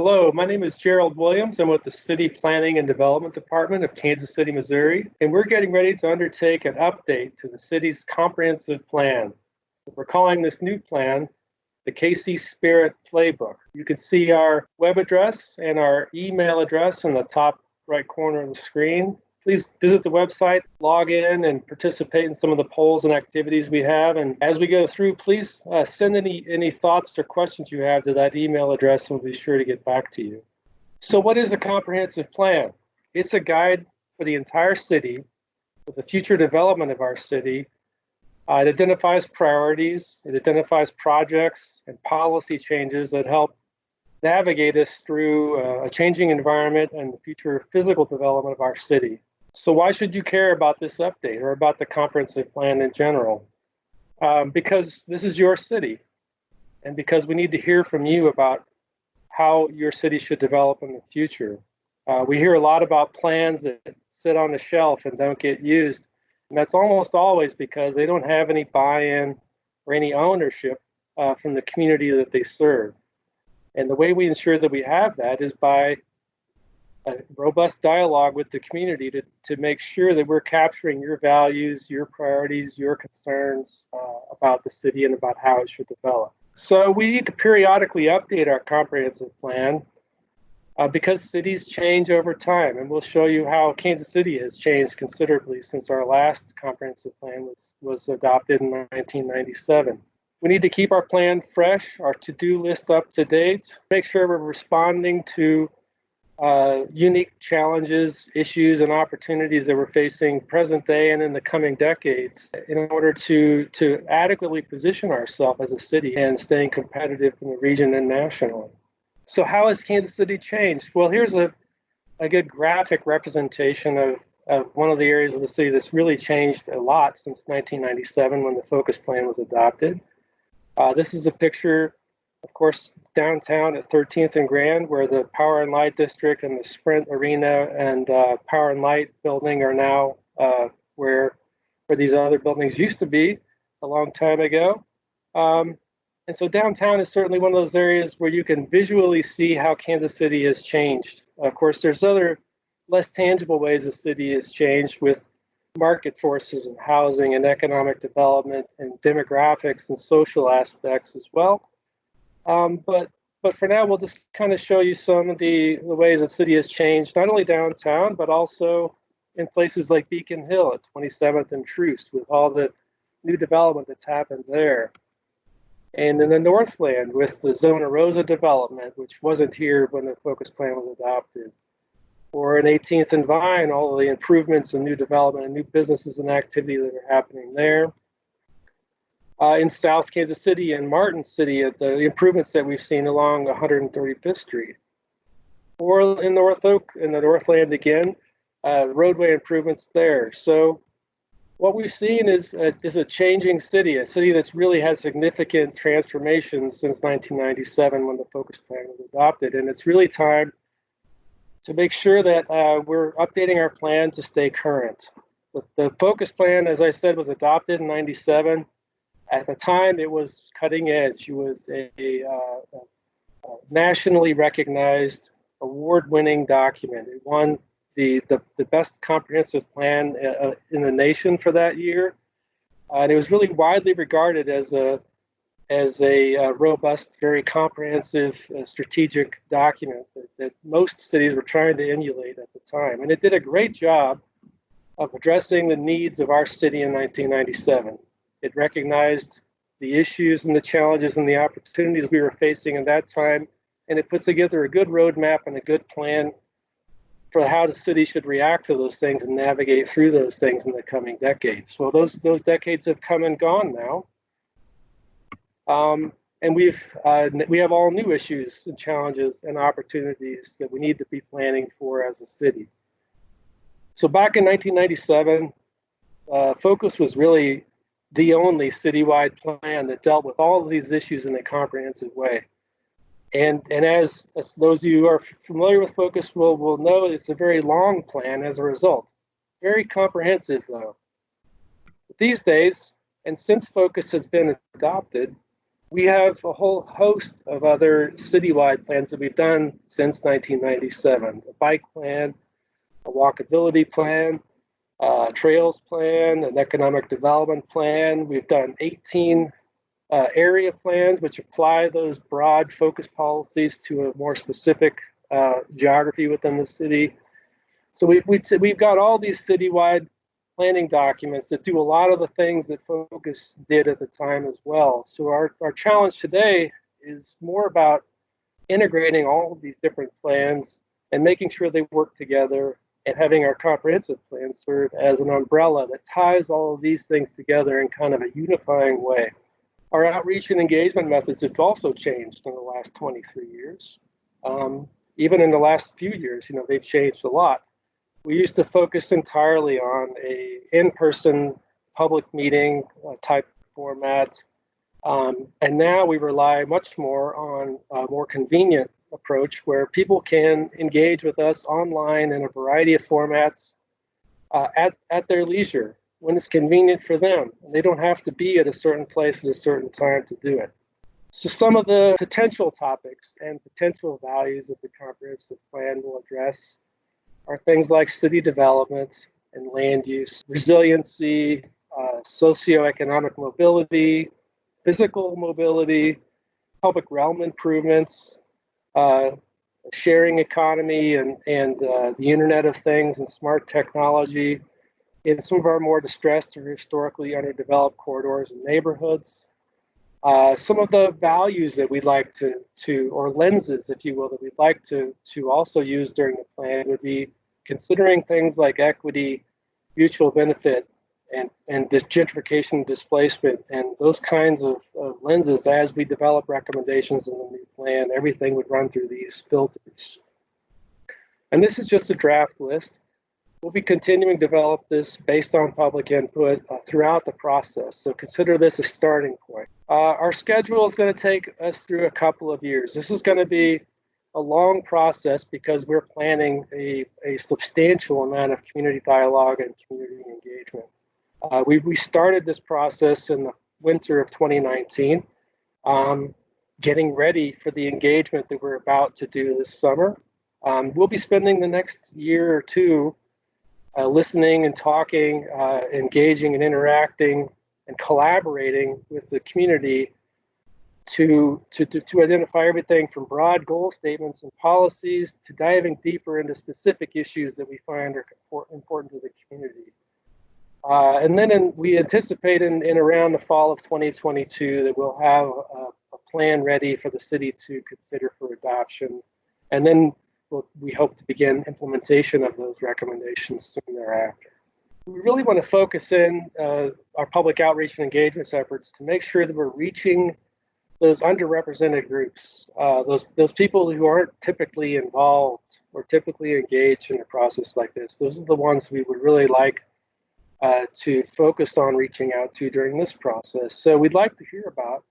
Hello, my name is Gerald Williams. I'm with the City Planning and Development Department of Kansas City, Missouri, and we're getting ready to undertake an update to the city's comprehensive plan. We're calling this new plan the KC Spirit Playbook. You can see our web address and our email address in the top right corner of the screen. Please visit the website, log in, and participate in some of the polls and activities we have. And as we go through, please send any thoughts or questions you have to that email address, and we'll be sure to get back to you. So what is a comprehensive plan? It's a guide for the entire city, for the future development of our city. It identifies priorities, it identifies projects and policy changes that help navigate us through a changing environment and the future physical development of our city. So why should you care about this update or about the comprehensive plan in general? Because this is your city, and because we need to hear from you about how your city should develop in the future. We hear a lot about plans that sit on the shelf and don't get used, and that's almost always because they don't have any buy-in or any ownership from the community that they serve. And the way we ensure that we have that is by a robust dialogue with the community to make sure that we're capturing your values, your priorities, your concerns about the city and about how it should develop. So we need to periodically update our comprehensive plan because cities change over time. And we'll show you how Kansas City has changed considerably since our last comprehensive plan was adopted in 1997. We need to keep our plan fresh, our to-do list up to date, make sure we're responding to unique challenges, issues, and opportunities that we're facing present day and in the coming decades in order to adequately position ourselves as a city and staying competitive in the region and nationally. So how has Kansas City changed? Well, here's a good graphic representation of one of the areas of the city that's really changed a lot since 1997 when the Focus Plan was adopted. This is a picture, of course, downtown at 13th and Grand, where the Power and Light District and the Sprint Arena and Power and Light building are now where these other buildings used to be a long time ago. And so downtown is certainly one of those areas where you can visually see how Kansas City has changed. Of course, there's other less tangible ways the city has changed with market forces and housing and economic development and demographics and social aspects as well. But for now, we'll just kind of show you some of the ways that city has changed, not only downtown, but also in places like Beacon Hill at 27th and Troost with all the new development that's happened there. And in the Northland with the Zona Rosa development, which wasn't here when the Focus Plan was adopted. Or in 18th and Vine, all of the improvements and new development and new businesses and activity that are happening there. In South Kansas City and Martin City, at the improvements that we've seen along 135th Street. Or in North Oak, in the Northland again, roadway improvements there. So what we've seen is a changing city, a city that's really had significant transformations since 1997 when the Focus Plan was adopted. And it's really time to make sure that we're updating our plan to stay current. The Focus Plan, as I said, was adopted in 97. At the time, it was cutting edge. It was a nationally recognized, award-winning document. It won the best comprehensive plan in the nation for that year. And it was really widely regarded as a robust, very comprehensive, strategic document that most cities were trying to emulate at the time. And it did a great job of addressing the needs of our city in 1997. It recognized the issues and the challenges and the opportunities we were facing at that time, and it put together a good roadmap and a good plan for how the city should react to those things and navigate through those things in the coming decades. Well, those decades have come and gone now. And we have all new issues and challenges and opportunities that we need to be planning for as a city. So back in 1997, Focus was really the only citywide plan that dealt with all of these issues in a comprehensive way. And as those of you who are familiar with Focus will know, it's a very long plan as a result. Very comprehensive, though. These days, and since Focus has been adopted, We have a whole host of other citywide plans that we've done since 1997. A bike plan, a walkability plan, trails plan, an economic development plan. We've done 18 area plans, which apply those broad focus policies to a more specific geography within the city. So we've got all these citywide planning documents that do a lot of the things that Focus did at the time as well. So our challenge today is more about integrating all of these different plans and making sure they work together and having our comprehensive plan serve as an umbrella that ties all of these things together in kind of a unifying way. Our outreach and engagement methods have also changed in the last 23 years. Even in the last few years, they've changed a lot. We used to focus entirely on a in-person public meeting type format, and now we rely much more on a more convenient approach where people can engage with us online in a variety of formats at their leisure when it's convenient for them. And they don't have to be at a certain place at a certain time to do it. So some of the potential topics and potential values that the comprehensive plan will address are things like city development and land use, resiliency, socioeconomic mobility, physical mobility, public realm improvements, sharing economy and the Internet of Things and smart technology in some of our more distressed or historically underdeveloped corridors and neighborhoods. Some of the values that we'd like to, or lenses, if you will, that we'd like to also use during the plan would be considering things like equity, mutual benefit, and gentrification, displacement, and those kinds of lenses. As we develop recommendations in the new plan, everything would run through these filters. And this is just a draft list. We'll be continuing to develop this based on public input throughout the process. So consider this a starting point. Our schedule is going to take us through a couple of years. This is going to be a long process because we're planning a substantial amount of community dialogue and community engagement. We started this process in the winter of 2019, getting ready for the engagement that we're about to do this summer. We'll be spending the next year or two listening and talking, engaging and interacting and collaborating with the community to identify everything from broad goal statements and policies to diving deeper into specific issues that we find are important to the community. And then we anticipate in around the fall of 2022 that we'll have a plan ready for the city to consider for adoption. And then we hope to begin implementation of those recommendations soon thereafter. We really want to focus in our public outreach and engagement efforts to make sure that we're reaching those underrepresented groups, those people who aren't typically involved or typically engaged in a process like this. Those are the ones we would really like to focus on reaching out to during this process. So we'd like to hear about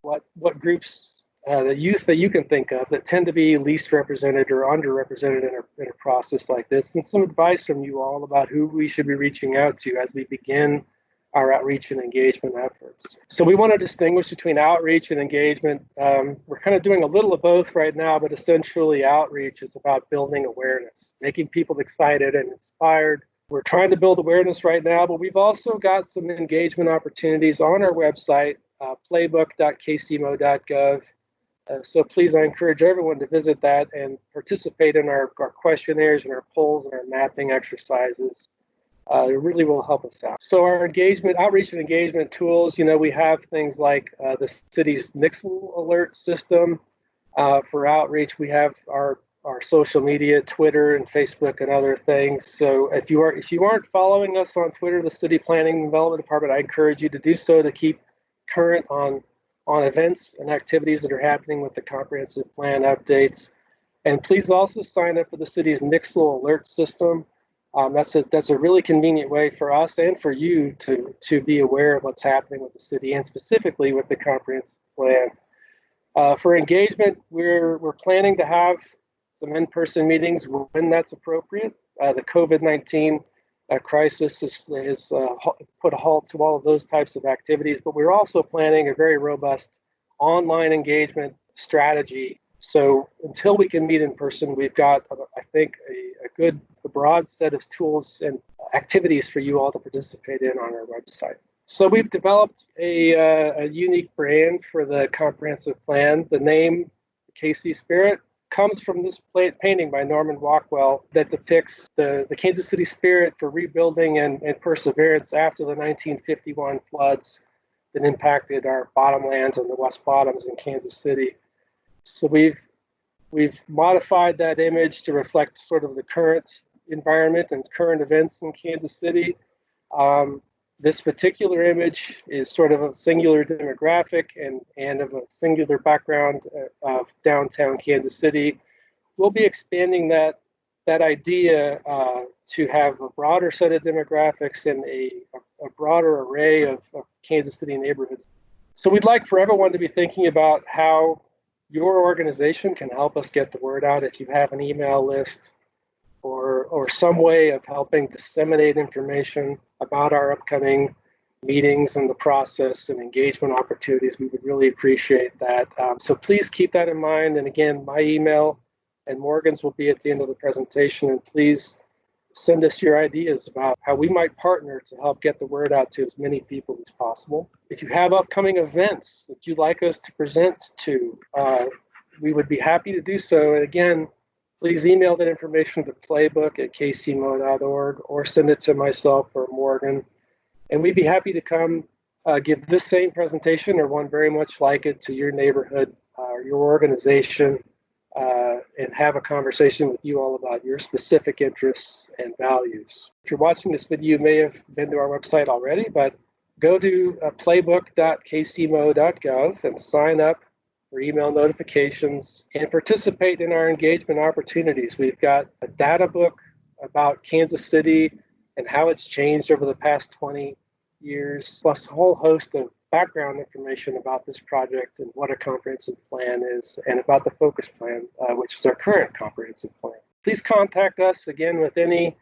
what groups, the youth that you can think of that tend to be least represented or underrepresented in a process like this, and some advice from you all about who we should be reaching out to as we begin our outreach and engagement efforts. So we want to distinguish between outreach and engagement. We're kind of doing a little of both right now, but essentially outreach is about building awareness, making people excited and inspired. We're trying to build awareness right now, but we've also got some engagement opportunities on our website, playbook.kcmo.gov. So please, I encourage everyone to visit that and participate in our questionnaires and our polls and our mapping exercises. It really will help us out. So our outreach and engagement tools, we have things like the city's Nixle alert system for outreach. We have our social media, Twitter and Facebook and other things. So if you aren't following us on Twitter, the City Planning and Development Department, I encourage you to do so to keep current on events and activities that are happening with the comprehensive plan updates. And please also sign up for the city's Nixle alert system. That's a really convenient way for us and for you to be aware of what's happening with the city and specifically with the comprehensive plan. For engagement, we're planning to have some in-person meetings when that's appropriate. The COVID-19 crisis has put a halt to all of those types of activities, but we're also planning a very robust online engagement strategy. So until we can meet in person, we've got, I think, a broad set of tools and activities for you all to participate in on our website. So we've developed a unique brand for the comprehensive plan. The name, KC Spirit, comes from this painting by Norman Rockwell that depicts the Kansas City spirit for rebuilding and perseverance after the 1951 floods that impacted our bottomlands and the West Bottoms in Kansas City. So we've modified that image to reflect sort of the current environment and current events in Kansas City. This particular image is sort of a singular demographic and of a singular background of downtown Kansas City. We'll be expanding that idea to have a broader set of demographics and a broader array of Kansas City neighborhoods. So we'd like for everyone to be thinking about how your organization can help us get the word out. If you have an email list or some way of helping disseminate information about our upcoming meetings and the process and engagement opportunities, we would really appreciate that. So please keep that in mind. And again, my email and Morgan's will be at the end of the presentation. And please send us your ideas about how we might partner to help get the word out to as many people as possible. If you have upcoming events that you'd like us to present to, we would be happy to do so. And again, please email that information to playbook@kcmo.org or send it to myself or Morgan. And we'd be happy to come give this same presentation or one very much like it to your neighborhood or your organization and have a conversation with you all about your specific interests and values. If you're watching this video, you may have been to our website already, but go to playbook.kcmo.gov and sign up for email notifications and participate in our engagement opportunities. We've got a data book about Kansas City and how it's changed over the past 20 years, plus a whole host of background information about this project and what a comprehensive plan is, and about the focus plan, which is our current comprehensive plan. Please contact us again with any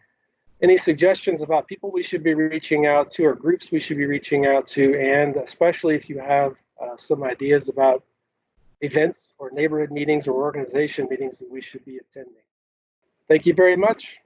suggestions about people we should be reaching out to or groups we should be reaching out to, and especially if you have some ideas about events or neighborhood meetings or organization meetings that we should be attending. Thank you very much.